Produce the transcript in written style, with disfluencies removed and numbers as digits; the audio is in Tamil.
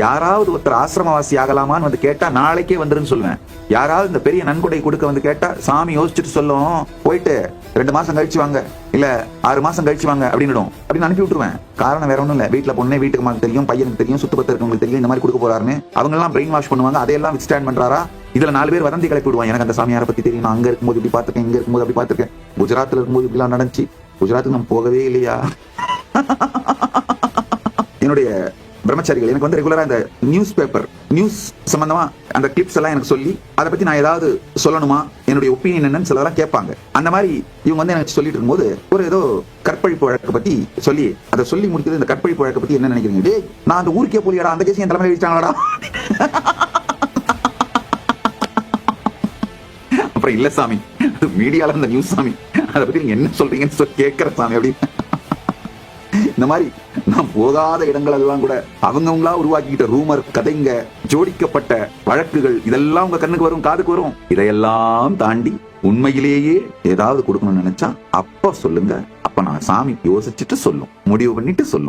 யாராவது ஒருத்தர் ஆசிரமவாசி ஆகலாமான்னு வந்து கேட்டா நாளைக்கே வந்துருன்னு சொல்லுவேன். யாராவது இந்த பெரிய நன்கொடை கொடுக்க வந்து கேட்டா சாமி யோசிச்சுட்டு சொல்லும், போயிட்டு 2 மாசம் கழிச்சு வாங்க, இல்ல 6 மாசம் கழிச்சு வாங்க அப்படின்னு அனுப்பி விட்டுருவேன். காரணம் வேற ஒண்ணும் இல்ல, வீட்டுல பொண்ணே வீட்டுக்கு தெரியும், பையனுக்கு தெரியும், சுத்தபத்த இருக்கவங்களுக்கு தெரியும் இந்த மாதிரி கொடுக்க போறாருன்னு. அவங்க எல்லாம் பிரெயின் வாஷ் பண்ணுவாங்க. அதையெல்லாம் வித்ஸ்டாண்ட் பண்றாரா? இதுல 4 பேர் வதந்தி கிளப்பி விடுவாங்க. எனக்கு அந்த சாமியாரை பத்தி தெரியும், நான் அங்க இருக்கும்போது இப்படி பாத்துருக்கேன், இங்க இருக்கும்போது அப்படி பாத்துருக்கேன், குஜராத்ல இருக்கும்போது இப்படி எல்லாம் நடந்துச்சு, குஜராத்துக்கு நம்ம போகவே இல்லையா. என்னுடைய பிரம்மச்சாரிகள் எனக்கு வந்து ரெகுலரா இந்த நியூஸ் சம்பந்தமா அந்த கிளிப்ஸ் எல்லாம் எனக்கு சொல்லி அதை பத்தி நான் ஏதாவது சொல்லணுமா, என்னுடைய ஒப்பீனியன் என்னன்னு சிலதெல்லாம் கேட்பாங்க. அந்த மாதிரி இவங்க வந்து எனக்கு சொல்லிட்டு இருக்கும்போது ஒரு ஏதோ கற்பழிப்பு வழக்கை பத்தி சொல்லி அதை சொல்லி முடிக்கிறது. இந்த கற்பழிப்பு வழக்கை பத்தி என்ன நினைக்கிறீங்க? டேய், நான் அந்த ஊருக்கே போலியாடா, அந்த கேஸ் என் தலைமையில வச்சாங்களாடா. அப்புறம் இல்ல சாமி, மீடியால இந்த நியூஸ் சாமி, அதை பத்தி நீங்க என்ன சொல்றீங்கன்னு சொல்லி கேட்கிற சாமி அப்படின்னு. இந்த மாதிரி நான் போகாத இடங்கள் எல்லாம் கூட அவங்கவுங்களா உருவாக்கிக்கிட்ட ரூமர், கதைங்க, ஜோடிக்கப்பட்ட வழக்குகள் இதெல்லாம் உங்க கண்ணுக்கு வரும், காதுக்கு வரும். இதையெல்லாம் தாண்டி உண்மையிலேயே ஏதாவது கொடுக்கணும்னு நினைச்சா அப்ப சொல்லுங்க. அப்ப நான் சாமி யோசிச்சுட்டு சொல்லும், முடிவு பண்ணிட்டு சொல்லும்.